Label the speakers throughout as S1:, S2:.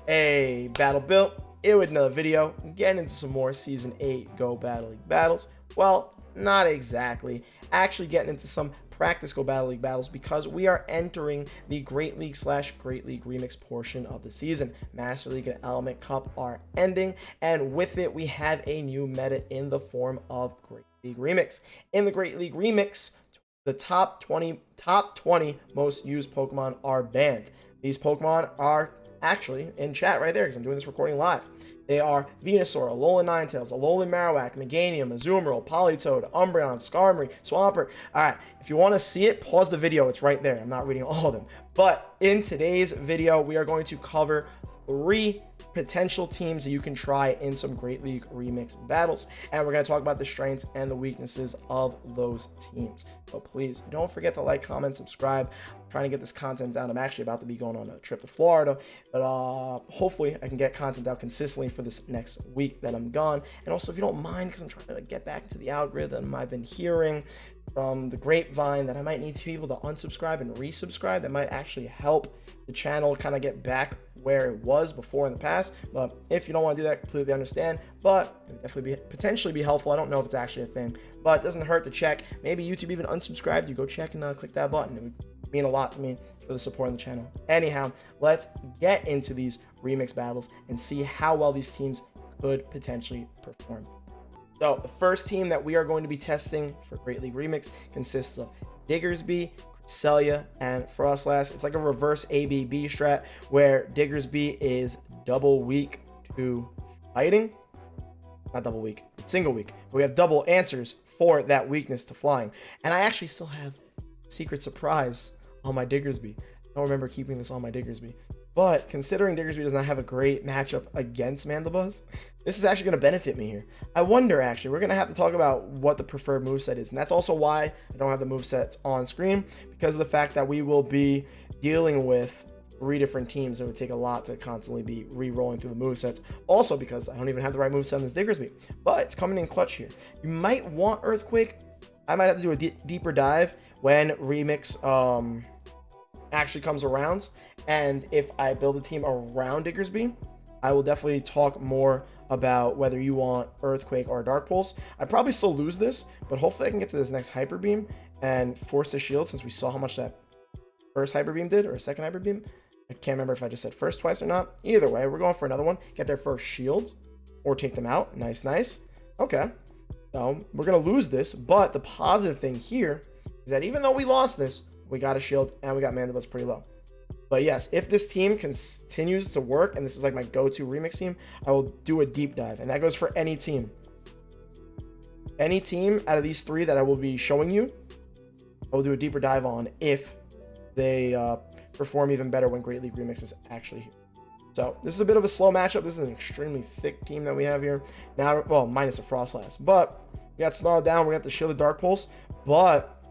S1: Hey, Battle Built, here with another video, getting into some more Season 8 Go Battle League battles. Well, not exactly. Actually getting into some practice Go Battle League battles because we are entering the Great League / Great League Remix portion of the season. Master League and Element Cup are ending, and with it, we have a new meta in the form of Great League Remix. In the Great League Remix, the top 20 most used Pokemon are banned. These Pokemon are actually in chat right there because I'm doing this recording live. They are Venusaur, Alolan Ninetales, Alolan Marowak, Meganium, Azumarill, Politoed, Umbreon, Skarmory, Swampert. Alright, if you want to see it, pause the video. It's right there. I'm not reading all of them. But in today's video, we are going to cover 3 potential teams that you can try in some Great League Remix battles, and we're going to talk about the strengths and the weaknesses of those teams. So please don't forget to like, comment, subscribe. I'm trying to get this content down. I'm actually about to be going on a trip to Florida, but hopefully I can get content out consistently for this next week that I'm gone. And also, if you don't mind, because I'm trying to get back to the algorithm, I've been hearing from the grapevine that I might need people to unsubscribe and resubscribe. That might actually help the channel kind of get back where it was before in the past. But if you don't want to do that, completely understand. But it would definitely potentially be helpful. I don't know if it's actually a thing, but it doesn't hurt to check. Maybe YouTube even unsubscribed you. Go check and click that button. It would mean a lot to me for the support on the channel. Anyhow, let's get into these remix battles and see how well these teams could potentially perform. So the first team that we are going to be testing for Great League Remix consists of Diggersby, Cresselia, and Frostlass. It's like a reverse ABB strat where Diggersby is double weak to fighting. Not double weak, single weak. But we have double answers for that weakness to flying. And I actually still have secret surprise on my Diggersby. I don't remember keeping this on my Diggersby. But considering Diggersby does not have a great matchup against Mandibuzz, this is actually going to benefit me here. I wonder, actually, we're going to have to talk about what the preferred moveset is. And that's also why I don't have the movesets on screen, because of the fact that we will be dealing with 3 different teams. It would take a lot to constantly be re-rolling through the movesets. Also, because I don't even have the right moveset on this Diggersby. But it's coming in clutch here. You might want Earthquake. I might have to do a deeper dive when Remix actually comes around. And if I build a team around Diggersby, I will definitely talk more about whether you want Earthquake or Dark Pulse. I'd probably still lose this, but hopefully I can get to this next Hyper Beam and force the shield, since we saw how much that first Hyper Beam did, or second Hyper Beam. I can't remember if I just said first twice or not. Either way, we're going for another one. Get their first shield or take them out. Nice, nice. Okay. So we're going to lose this, but the positive thing here is that even though we lost this, we got a shield and we got Mandibuzz pretty low. But yes, if this team continues to work, and this is like my go-to remix team, I will do a deep dive. And that goes for any team. Any team out of these 3 that I will be showing you, I will do a deeper dive on if they perform even better when Great League Remix is actually here. So this is a bit of a slow matchup. This is an extremely thick team that we have here. Now, well, minus a Frostlass. But we got Snarl down. We got the Shielded Dark Pulse. But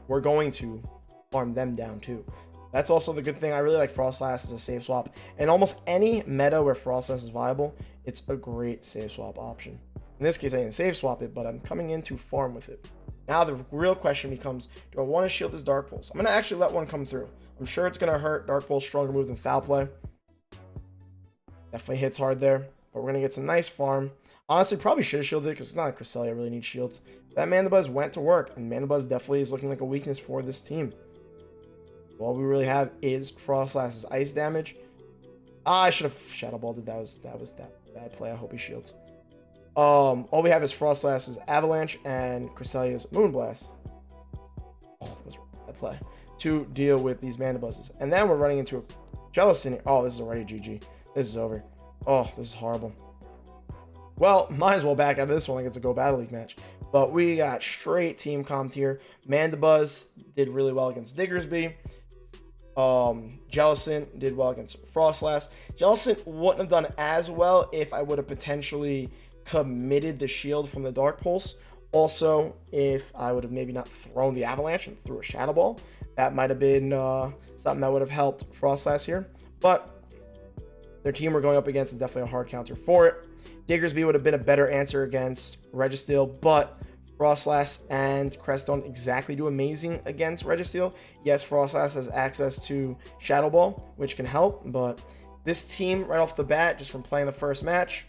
S1: we're going to farm them down too. That's also the good thing. I really like Frostlass as a save swap. And almost any meta where Frostlass is viable, it's a great save swap option. In this case, I didn't save swap it, but I'm coming in to farm with it. Now the real question becomes, do I want to shield this Dark Pulse? I'm going to actually let one come through. I'm sure it's going to hurt. Dark Pulse, stronger move than Foul Play. Definitely hits hard there. But we're going to get some nice farm. Honestly, probably should have shielded it because it's not like Cresselia really needs shields. That Mandibuzz went to work, and Mandibuzz definitely is looking like a weakness for this team. All we really have is Frostlass's ice damage. I should have Shadow Balled it. That was that bad play. I hope he shields. All we have is Frostlass's Avalanche and Cresselia's Moonblast. Oh, that was a bad play. To deal with these Mandibuzzes. And then we're running into a Jellicent. Oh, this is already GG. This is over. Oh, this is horrible. Well, might as well back out of this one like it's a Go Battle League match. But we got straight team comp here. Mandibuzz did really well against Diggersby. Jellicent did well against Frostlass. Jellicent wouldn't have done as well if I would have potentially committed the shield from the Dark Pulse. Also, if I would have maybe not thrown the Avalanche and threw a Shadow Ball, that might have been something that would have helped Frostlass here. But their team we're going up against is definitely a hard counter for it. Diggersby would have been a better answer against Registeel, but Frostlass and Crest don't exactly do amazing against Registeel. Yes, Frostlass has access to Shadow Ball, which can help, but This team, right off the bat, just from playing the first match,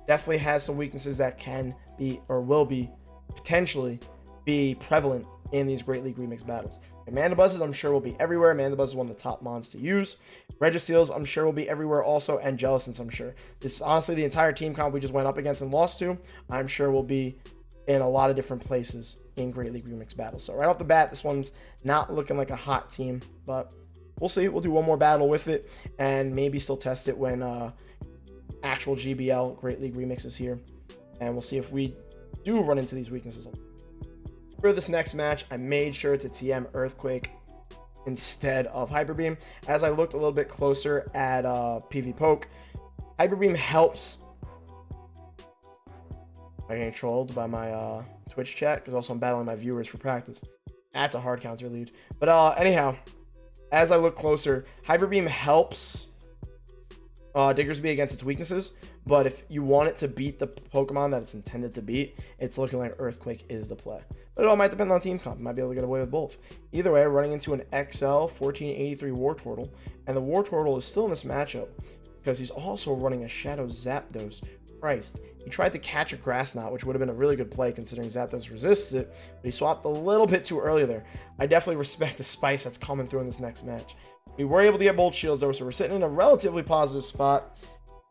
S1: definitely has some weaknesses that can be or will be potentially be prevalent in these Great League Remix battles. Amanda Buzzes, I'm sure, will be everywhere. Amanda Buzz is one of the top mons to use. Registeals, I'm sure, will be everywhere also, and Jellicents, I'm sure. This, honestly, the entire team comp we just went up against and lost to, I'm sure will be in a lot of different places in Great League Remix battles. So right off the bat, this one's not looking like a hot team, but we'll see. We'll do one more battle with it and maybe still test it when actual GBL Great League Remix is here, and we'll see if we do run into these weaknesses. For this next match, I made sure to TM Earthquake instead of Hyper Beam. As I looked a little bit closer at PV Poke, Hyper Beam helps. I'm getting trolled by my Twitch chat because also I'm battling my viewers for practice. That's a hard counter lead. But anyhow, as I look closer, Hyper Beam helps Diggersby against its weaknesses, but if you want it to beat the Pokemon that it's intended to beat, it's looking like Earthquake is the play. But it all might depend on team comp. You might be able to get away with both. Either way, running into an XL 1483 Wartortle, and the Wartortle is still in this matchup because he's also running a Shadow Zapdos. Christ. He tried to catch a Grass Knot, which would have been a really good play considering Zapdos resists it, but he swapped a little bit too early there. I definitely respect the spice that's coming through in this next match. We were able to get Bolt Shields though, so we're sitting in a relatively positive spot.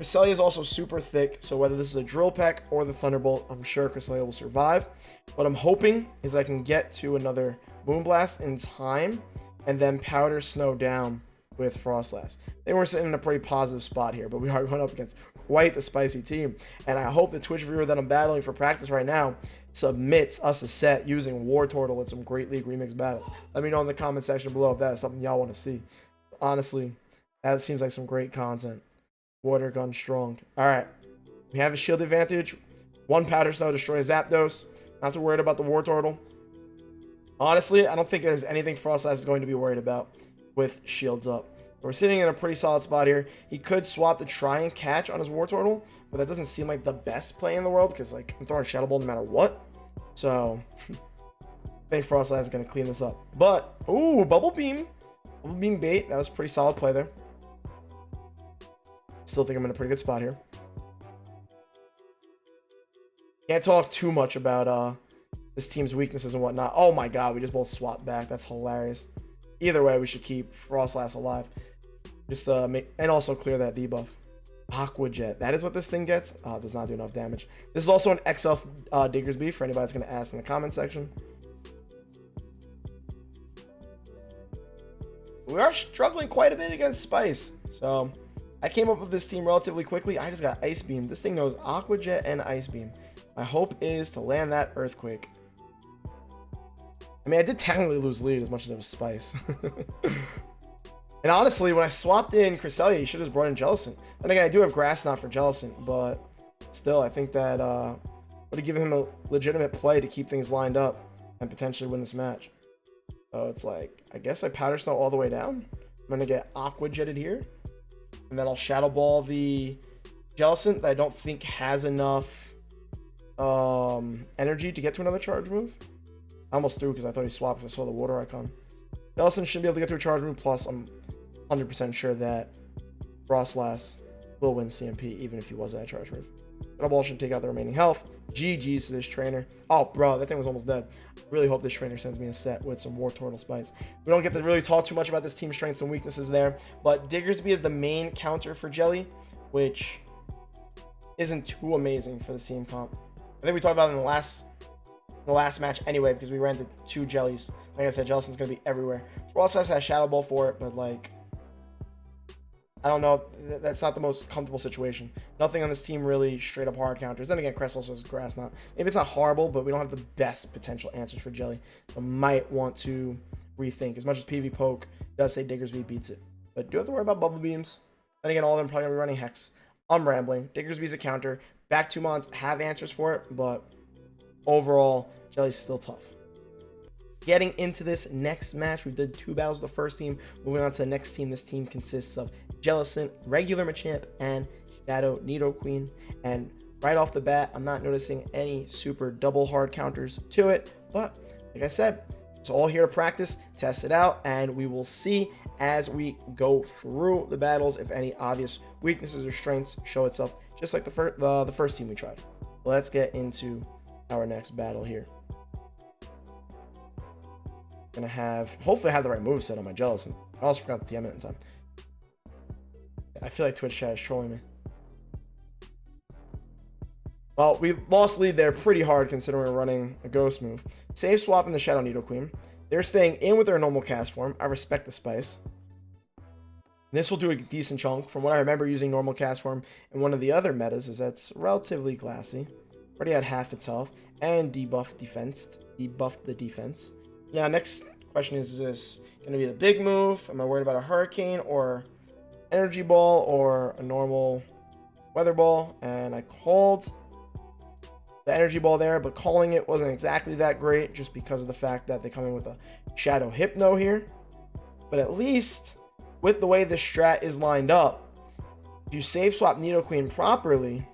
S1: Cresselia is also super thick, so whether this is a Drill Peck or the Thunderbolt, I'm sure Cresselia will survive. What I'm hoping is I can get to another Moonblast in time and then Powder Snow down with Frostlass. Then we're sitting in a pretty positive spot here, but we are going up against quite the spicy team, and I hope the Twitch viewer that I'm battling for practice right now submits us a set using Wartortle in some Great League Remix battles. Let me know in the comment section below if that is something y'all want to see. Honestly, that seems like some great content. Water Gun strong. Alright, we have a shield advantage. One Powder Snow destroys Zapdos. Not too worried about the Wartortle. Honestly, I don't think there's anything Frostlass is going to be worried about with shields up. We're sitting in a pretty solid spot here. He could swap to try and catch on his Wartortle, but that doesn't seem like the best play in the world because, like, I'm throwing Shadow Ball no matter what. So, I think Frostlass is going to clean this up. But, ooh, Bubble Beam. Bubble Beam bait. That was a pretty solid play there. Still think I'm in a pretty good spot here. Can't talk too much about this team's weaknesses and whatnot. Oh my god, we just both swapped back. That's hilarious. Either way, we should keep Frostlass alive. Just and also clear that debuff. Aqua Jet. That is what this thing gets. Does not do enough damage. This is also an XL Diggersby for anybody that's going to ask in the comment section. We are struggling quite a bit against Spice. So, I came up with this team relatively quickly. I just got Ice Beam. This thing knows Aqua Jet and Ice Beam. My hope is to land that Earthquake. I mean, I did technically lose lead as much as it was Spice. And honestly, when I swapped in Cresselia, you should have just brought in Jellicent. Then again, I do have Grass Knot for Jellicent, but still, I think that would have given him a legitimate play to keep things lined up and potentially win this match. So it's like, I guess I Powder Snow all the way down. I'm going to get Aqua Jetted here. And then I'll Shadow Ball the Jellicent that I don't think has enough energy to get to another charge move. I almost threw because I thought he swapped because I saw the water icon. Jellicent shouldn't be able to get to a charge move, plus I'm 100% sure that Frostlass will win CMP even if he was at a charge move. Shadow Ball should take out the remaining health. GG's to this trainer. Oh, bro, that thing was almost dead. Really hope this trainer sends me a set with some Wartortle Spice. We don't get to really talk too much about this team's strengths and weaknesses there, but Diggersby is the main counter for Jelly, which isn't too amazing for the team comp. I think we talked about it in the last match anyway, because we ran into two Jellies. Like I said, Jellicent's going to be everywhere. Frostlass has Shadow Ball for it, but like, I don't know. That's not the most comfortable situation. Nothing on this team really straight up hard counters. Then again, Crest also has Grass Knot. Maybe it's not horrible, but we don't have the best potential answers for Jelly. So might want to rethink. As much as PV Poke does say Diggersby beats it. But do have to worry about Bubble Beams. Then again, all of them probably going to be running Hex. I'm rambling. Diggersby's a counter. Back 2 mons have answers for it, but overall, Jelly's still tough. Getting into this next match, we did 2 battles with the first team. Moving on to the next team. This team consists of Jellicent, regular Machamp, and Shadow Nidoqueen. And right off the bat, I'm not noticing any super double hard counters to it. But like I said, it's all here to practice, test it out, and we will see as we go through the battles if any obvious weaknesses or strengths show itself, just like the first team we tried. Let's get into our next battle here. Gonna hopefully I have the right moveset on my Jellicent. I also forgot the TM it in time. I feel like Twitch chat is trolling me. Well, we lost lead there pretty hard considering we're running a ghost move. Save swap in the Shadow Nidoqueen. They're staying in with their normal cast form. I respect the spice. This will do a decent chunk. From what I remember using normal cast form in one of the other metas is that's relatively classy. Already had half its health and debuffed the defense. Yeah, next question is this going to be the big move? Am I worried about a Hurricane or Energy Ball or a normal Weather Ball? And I called the Energy Ball there, but calling it wasn't exactly that great just because of the fact that they come in with a Shadow Hypno here. But at least with the way this strat is lined up, if you save swap Nidoqueen properly,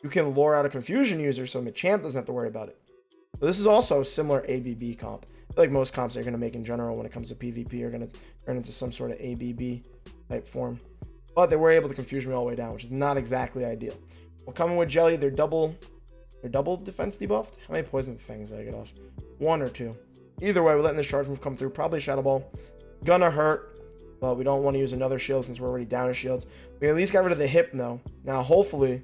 S1: you can lure out a Confusion user so Machamp doesn't have to worry about it. So this is also a similar ABB comp. I feel like most comps they're going to make in general when it comes to PvP are going to turn into some sort of ABB type form. But they were able to confuse me all the way down, which is not exactly ideal. Well, coming with Jelly, they're double defense debuffed. How many Poison Fangs did I get off? 1 or 2. Either way, we're letting this charge move come through. Probably Shadow Ball. Gonna hurt, but we don't want to use another shield since we're already down to shields. We at least got rid of the Hypno. Now, hopefully,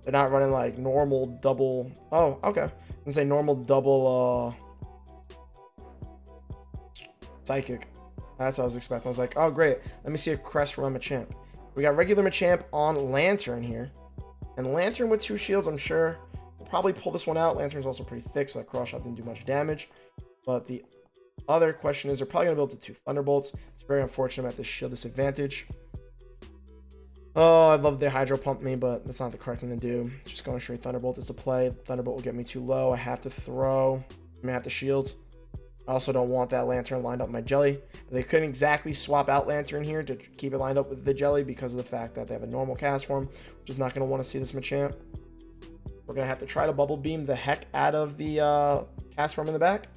S1: they're not running like normal double. Oh, okay. I'm gonna say normal double Psychic. That's what I was expecting. I was like, oh, great. Let me see a crest from my Machamp. We got regular Machamp on Lantern here. And Lantern with 2 shields, I'm sure. We'll probably pull this one out. Lantern's also pretty thick, so that cross shot didn't do much damage. But the other question is they're probably going to build up to 2 Thunderbolts. It's very unfortunate at this shield disadvantage. Oh, I'd love they Hydro Pump me, but that's not the correct thing to do. Just going straight Thunderbolt is the play. Thunderbolt will get me too low. I have to throw. I have to shields. I also don't want that Lantern lined up with my Jelly. But they couldn't exactly swap out Lantern here to keep it lined up with the Jelly because of the fact that they have a normal cast form, which is not going to want to see this Machamp. We're going to have to try to Bubble Beam the heck out of the cast form in the back.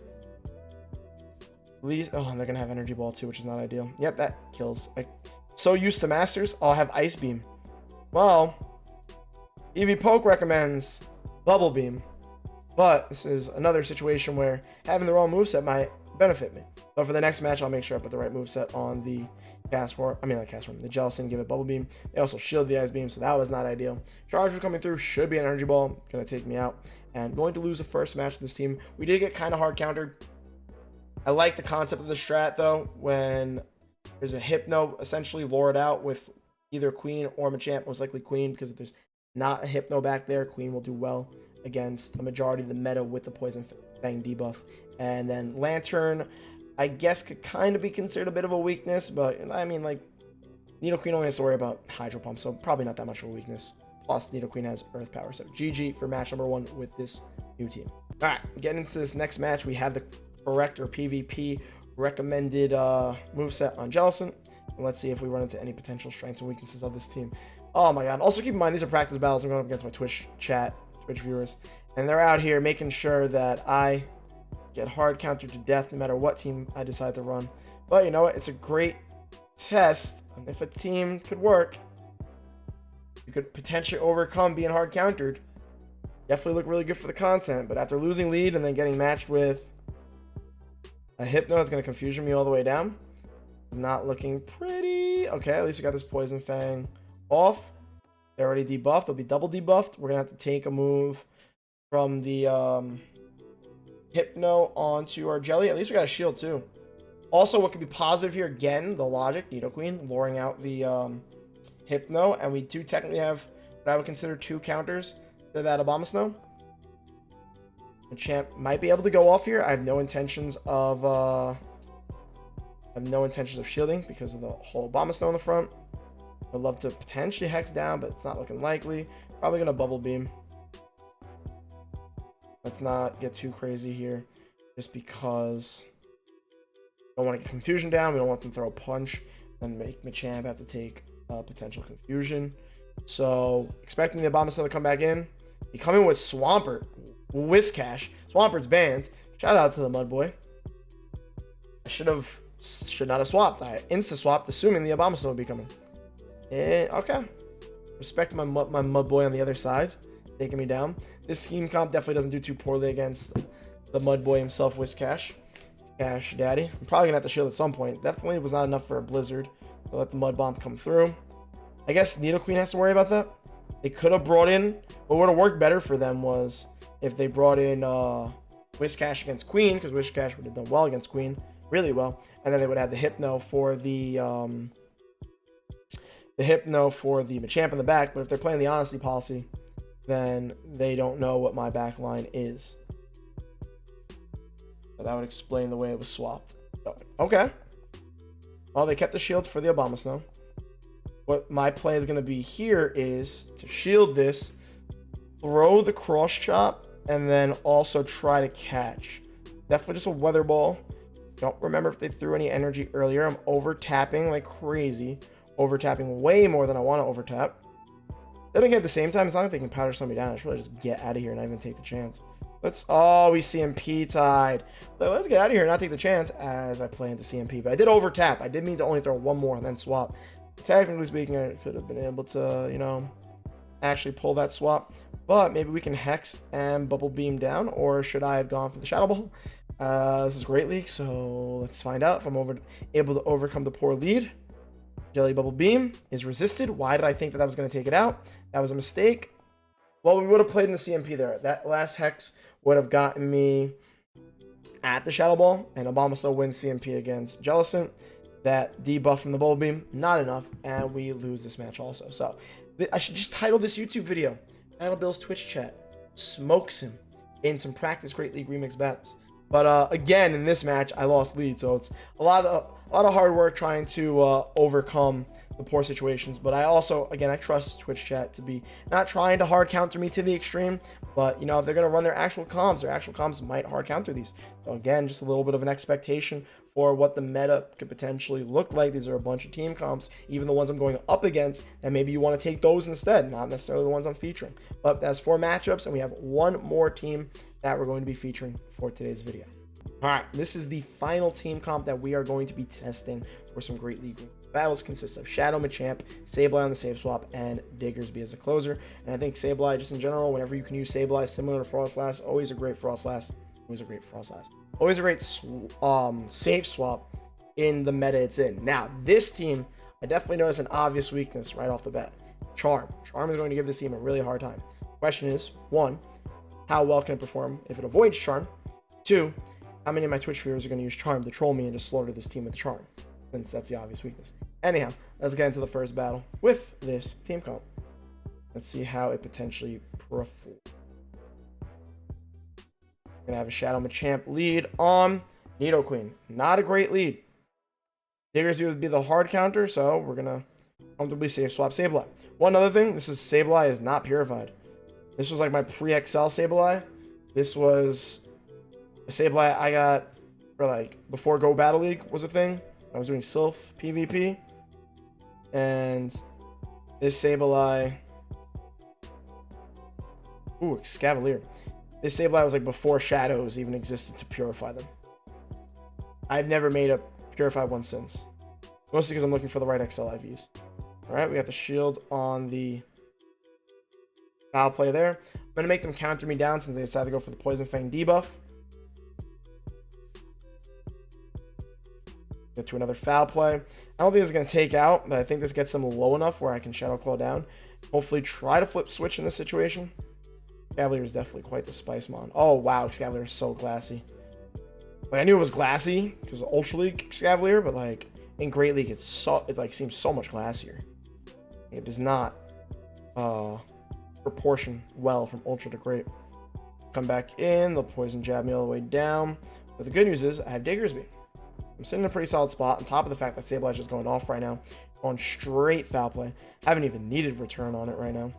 S1: At least, oh, and they're going to have Energy Ball too, which is not ideal. Yep, that kills. So used to Masters, I'll have Ice Beam. Well, EV Poke recommends Bubble Beam. But this is another situation where having the wrong moveset might benefit me. But for the next match, I'll make sure I put the right moveset on the cast form. I mean, not cast form. The Jellicent, give it Bubble Beam. They also shield the Ice Beam, so that was not ideal. Charger coming through should be an Energy Ball. Going to take me out. And going to lose the first match of this team. We did get kind of hard countered. I like the concept of the strat, though, when there's a Hypno essentially lured out with either Queen or Machamp, most likely Queen, because if there's not a Hypno back there, Queen will do well against the majority of the meta with the Poison Fang debuff. And then Lantern, I guess, could kind of be considered a bit of a weakness, but I mean, like, Nidoqueen only has to worry about Hydro Pump, so probably not that much of a weakness. Plus, Nidoqueen has Earth Power, so GG for match number 1 with this new team. Alright, getting into this next match, we have the correct or PvP recommended moveset on Jellicent. And let's see if we run into any potential strengths and weaknesses of this team. Oh my god. Also keep in mind, these are practice battles. I'm going up against my Twitch chat, Twitch viewers. And they're out here making sure that I get hard countered to death no matter what team I decide to run. But you know what? It's a great test. And if a team could work, you could potentially overcome being hard countered. Definitely look really good for the content. But after losing lead and then getting matched with a Hypno that's going to confusion me all the way down, it's not looking pretty. Okay, at least we got this Poison Fang off. They're already debuffed. They'll be double debuffed. We're going to have to take a move from the Hypno onto our Jelly. At least we got a shield too. Also, what could be positive here, again, the logic, Nidoqueen, luring out the Hypno. And we do technically have what I would consider 2 counters to that Abomasnow. Machamp might be able to go off here. I have no intentions of shielding because of the whole Abomasnow in the front. I'd love to potentially Hex down, but it's not looking likely. Probably gonna Bubble Beam. Let's not get too crazy here, just because we don't want to get confusion down. We don't want them to throw a punch and make Machamp have to take potential confusion. So expecting the Abomasnow to come back in. He coming with Swampert. Whiscash. Swampert's banned. Shout out to the Mud Boy. I should have should not have swapped. I insta-swapped, assuming the Abomasnow would be coming. Okay. Respect my mud boy on the other side, taking me down. This team comp definitely doesn't do too poorly against the mud boy himself, Cash Daddy. I'm probably going to have to shield at some point. Definitely was not enough for a Blizzard to let the Mud Bomb come through. I guess Nidoqueen has to worry about that. They could have brought in, what would have worked better for them was if they brought in Cash against Queen, because Cash would have done well against Queen, really well, and then they would have the Hypno for the Machamp in the back. But if they're playing the Honesty policy, then they don't know what my back line is. So that would explain the way it was swapped. Okay. Well, they kept the shield for the Abomasnow. What my play is going to be here is to shield this, throw the Cross Chop, and then also try to catch. Definitely just a Weather Ball. Don't remember if they threw any energy earlier. I'm over-tapping like crazy. Over-tapping way more than I want to over-tap. Then again, at the same time, it's not like they can powder slow me down. I should really just get out of here and not even take the chance. Oh, we CMP tied. So let's get out of here and not take the chance as I play into CMP. But I did over-tap. I did mean to only throw one more and then swap. Technically speaking, I could have been able to, you know, actually pull that swap. But maybe we can Hex and Bubble Beam down. Or should I have gone for the Shadow Ball? This is Great League, so let's find out if I'm able to overcome the poor lead. Jelly Bubble Beam is resisted. Why did I think that was going to take it out? That was a mistake. Well, we would have played in the CMP there. That last Hex would have gotten me at the Shadow Ball, and Abomasnow wins CMP against Jellicent. That debuff from the Bubble Beam, not enough, and we lose this match also. So I should just title this YouTube video, Battle Bill's Twitch chat smokes him in some practice Great League Remix battles. But again, in this match, I lost lead, so it's a lot of hard work trying to overcome the poor situations. But I also, again, I trust Twitch chat to be not trying to hard counter me to the extreme, but you know, if they're going to run their actual comms might hard counter these. So again, just a little bit of an expectation for what the meta could potentially look like. These are a bunch of team comps, even the ones I'm going up against, and maybe you want to take those instead, not necessarily the ones I'm featuring. But that's 4 matchups, and we have one more team that we're going to be featuring for today's video. All right, this is the final team comp that we are going to be testing for some Great League battles. Consists of Shadow Machamp, Sableye on the save swap, and Diggersby as a closer. And I think Sableye, just in general, whenever you can use Sableye similar to Frostlass, always a great Frostlass. Always a great Frostlass. Always a great save swap in the meta it's in. Now, this team, I definitely notice an obvious weakness right off the bat. Charm. Charm is going to give this team a really hard time. Question is, 1, how well can it perform if it avoids Charm? 2, how many of my Twitch viewers are going to use Charm to troll me and just slaughter this team with Charm? Since that's the obvious weakness. Anyhow, let's get into the first battle with this team comp. Let's see how it potentially performs. We're going to have a Shadow Machamp lead on Nidoqueen. Not a great lead. Diggersby would be the hard counter, so we're going to comfortably save swap Sableye. One other thing, Sableye is not purified. This was like my pre-XL Sableye. This was a Sableye I got for like before Go Battle League was a thing. I was doing Sylph PvP. And this Sableye. Ooh, Scavalier. This Sableye was like before Shadows even existed to purify them. I've never made a purified one since. Mostly because I'm looking for the right XL IVs. Alright, we got the shield on the foul play there. I'm going to make them counter me down since they decided to go for the Poison Fang debuff. Get to another foul play. I don't think this is going to take out, but I think this gets them low enough where I can Shadow Claw down. Hopefully try to flip switch in this situation. Scavalier is definitely quite the Spice Mon. Oh, wow, Scavalier is so glassy. Like, I knew it was glassy because of Ultra League Scavalier, but like in Great League, it like seems so much glassier. It does not proportion well from Ultra to Great. Come back in, they'll Poison Jab me all the way down. But the good news is I have Diggersby. I'm sitting in a pretty solid spot on top of the fact that Sableye is just going off right now. Going straight foul play. Haven't even needed return on it right now.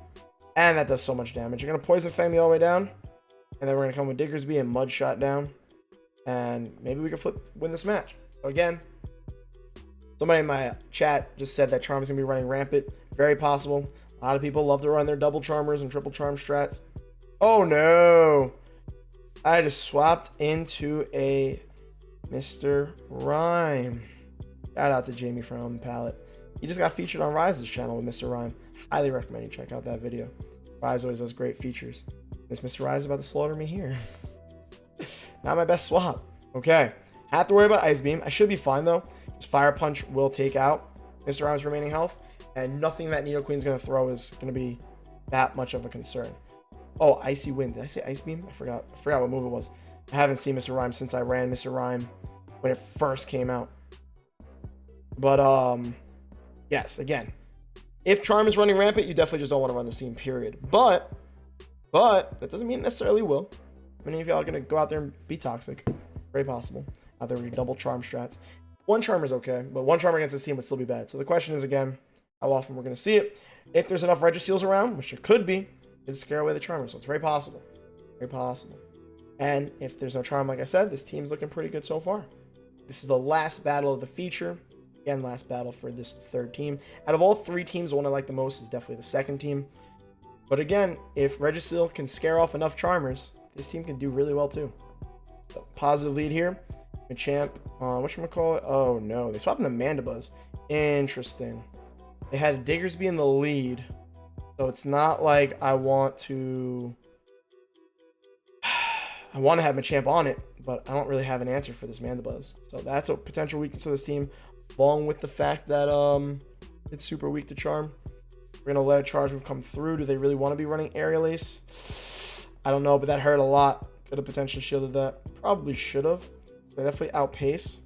S1: And that does so much damage. You're going to Poison Fang me all the way down. And then we're going to come with Diggersby and Mud Shot down. And maybe we can win this match. So again, somebody in my chat just said that Charm is going to be running rampant. Very possible. A lot of people love to run their double Charmers and triple Charm strats. Oh no! I just swapped into a Mr. Rhyme. Shout out to Jamie from Palette. He just got featured on Rise's channel with Mr. Rhyme. Highly recommend you check out that video. Rise always does great features. This Mr. Rise is about to slaughter me here. Not my best swap. Okay. Have to worry about Ice Beam. I should be fine though. His Fire Punch will take out Mr. Rhyme's remaining health. And nothing that Nidoqueen's going to throw is going to be that much of a concern. Oh, Icy Wind. Did I say Ice Beam? I forgot what move it was. I haven't seen Mr. Rhyme since I ran Mr. Rhyme when it first came out. But, yes, again, if Charm is running rampant, you definitely just don't want to run the Steam, period. But that doesn't mean it necessarily will. Many of y'all are going to go out there and be toxic. Very possible. Out there with your double Charm strats. One Charm is okay, but one Charm against this team would still be bad. So the question is, again, how often we're going to see it. If there's enough Regiseals around, which there could be, it'd scare away the Charmer. So it's very possible. Very possible. And if there's no Charm, like I said, this team's looking pretty good so far. This is the last battle of the feature. Again, last battle for this third team. Out of all three teams, the one I like the most is definitely the second team. But again, if Regiseal can scare off enough Charmers, this team can do really well too. So, positive lead here. Machamp, whatchamacallit? Oh no, they swapped in the Mandibuzz. Interesting. They had Diggersby in the lead. So it's not like I want to have Machamp on it, but I don't really have an answer for this Mandibuzz. So that's a potential weakness of this team, along with the fact that it's super weak to Charm. We're gonna let a Charge Move come through. Do they really want to be running Aerial Ace? I don't know, but that hurt a lot. Could have potentially shielded that. Probably should have. They definitely outpace.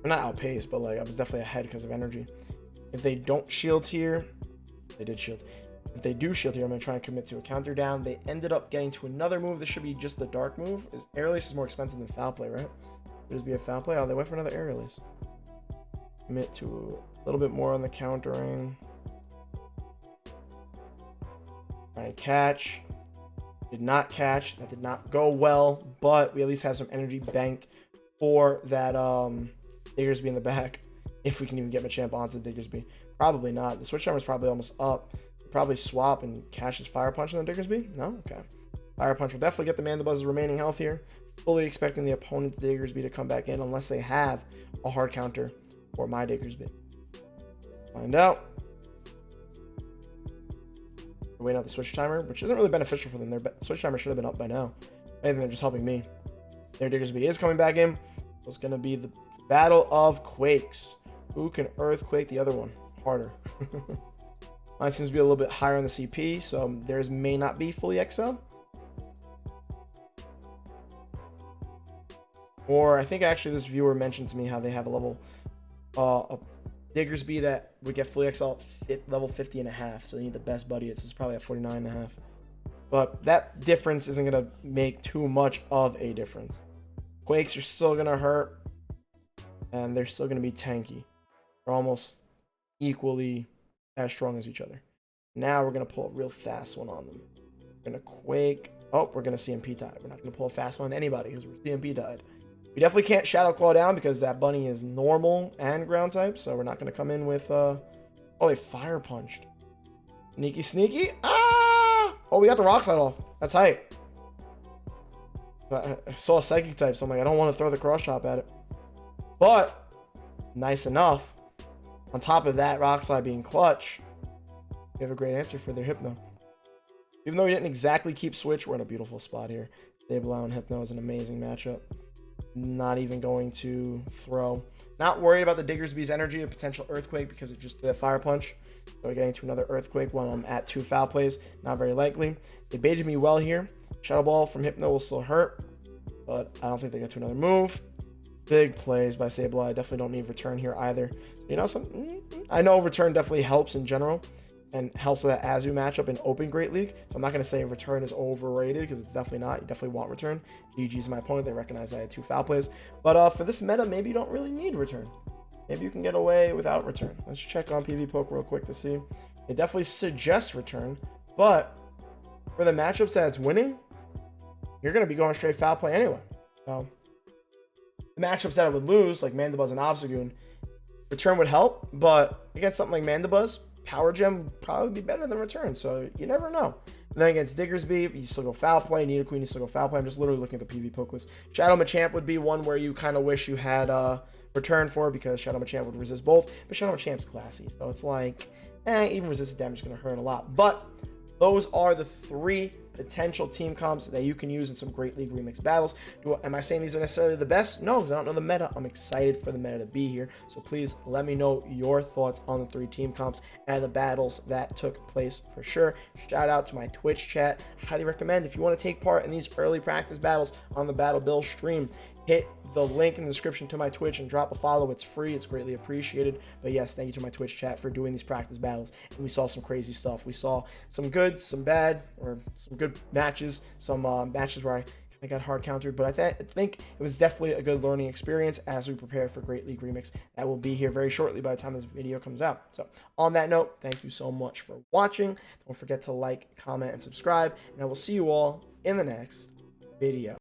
S1: Or not outpace, but like I was definitely ahead because of energy. If they don't shield here, they did shield. If they do shield here, I'm going to try and commit to a counter down. They ended up getting to another move. This should be just the dark move. Aerial Ace is more expensive than Foul Play, right? Could this be a Foul Play? Oh, they went for another Aerial Ace. Commit to a little bit more on the countering. Try and catch. Did not catch. That did not go well, but we at least have some energy banked for that Diggersby in the back. If we can even get Machamp onto Diggersby. Probably not. The Switch Charm is probably almost up. Probably swap and catch his Fire Punch on the Diggersby? No? Okay. Fire Punch will definitely get the Mandibuzz's remaining health here. Fully expecting the opponent's Diggersby to come back in unless they have a hard counter for my Diggersby. Find out. We're waiting out the Switch Timer, which isn't really beneficial for them. Their Switch Timer should have been up by now. Maybe they're just helping me. Their Diggersby is coming back in. So it's going to be the Battle of Quakes. Who can Earthquake the other one harder? Mine seems to be a little bit higher on the CP, so theirs may not be fully XL. Or I think actually this viewer mentioned to me how they have a level, a Diggersby that would get fully XL at level 50.5. So they need the best buddy. It's probably at 49.5. But that difference isn't going to make too much of a difference. Quakes are still going to hurt. And they're still going to be tanky. They're almost equally as strong as each other. Now we're going to pull a real fast one on them. We're going to Quake. Oh, we're going to CMP tide. We're not going to pull a fast one on anybody because we're CMP tide. We definitely can't Shadow Claw down because that bunny is normal and ground type. So we're not going to come in with... Oh, they Fire Punched. Sneaky, sneaky. Ah! Oh, we got the Rock Slide off. That's hype. I saw a Psychic type, so I'm like, I don't want to throw the Cross Chop at it. But, nice enough. On top of that, Rock Slide being clutch, we have a great answer for their Hypno. Even though we didn't exactly keep Switch, we're in a beautiful spot here. Sableye and Hypno is an amazing matchup. Not even going to throw. Not worried about the Diggersby's energy, a potential Earthquake, because it just did a Fire Punch. So we're getting to another Earthquake when I'm at 2 foul plays. Not very likely. They baited me well here. Shadow Ball from Hypno will still hurt, but I don't think they get to another move. Big plays by Sableye. Definitely don't need return here either. So, you know, I know return definitely helps in general and helps with that Azu matchup in Open Great League. So I'm not going to say return is overrated because it's definitely not. You definitely want return. GG's my opponent. They recognize I had 2 foul plays. But for this meta, maybe you don't really need return. Maybe you can get away without return. Let's check on PV Poke real quick to see. It definitely suggests return, but for the matchups that it's winning, you're going to be going straight foul play anyway. So the matchups that it would lose, like Mandibuzz and Obstagoon, return would help, but against something like Mandibuzz, Power Gem would probably be better than return, so you never know. And then against Diggersby, you still go foul play. Nidoqueen, you still go foul play. I'm just literally looking at the PV poke list. Shadow Machamp would be one where you kind of wish you had return for, because Shadow Machamp would resist both. But Shadow Machamp's classy, so it's like, even resisted damage is going to hurt a lot. But those are the 3 potential team comps that you can use in some Great League Remix battles. Am I saying these are necessarily the best? No, because I don't know the meta. I'm excited for the meta to be here. So please let me know your thoughts on the 3 team comps and the battles that took place for sure. Shout out to my Twitch chat. Highly recommend, if you want to take part in these early practice battles on the Battle Bill stream, hit the link in the description to my Twitch and drop a follow. It's free. It's greatly appreciated. But yes, thank you to my Twitch chat for doing these practice battles. And we saw some crazy stuff. We saw some good, some bad, or some good matches, some matches where I got hard countered. But I think it was definitely a good learning experience as we prepare for Great League Remix. That will be here very shortly by the time this video comes out. So on that note, thank you so much for watching. Don't forget to like, comment, and subscribe. And I will see you all in the next video.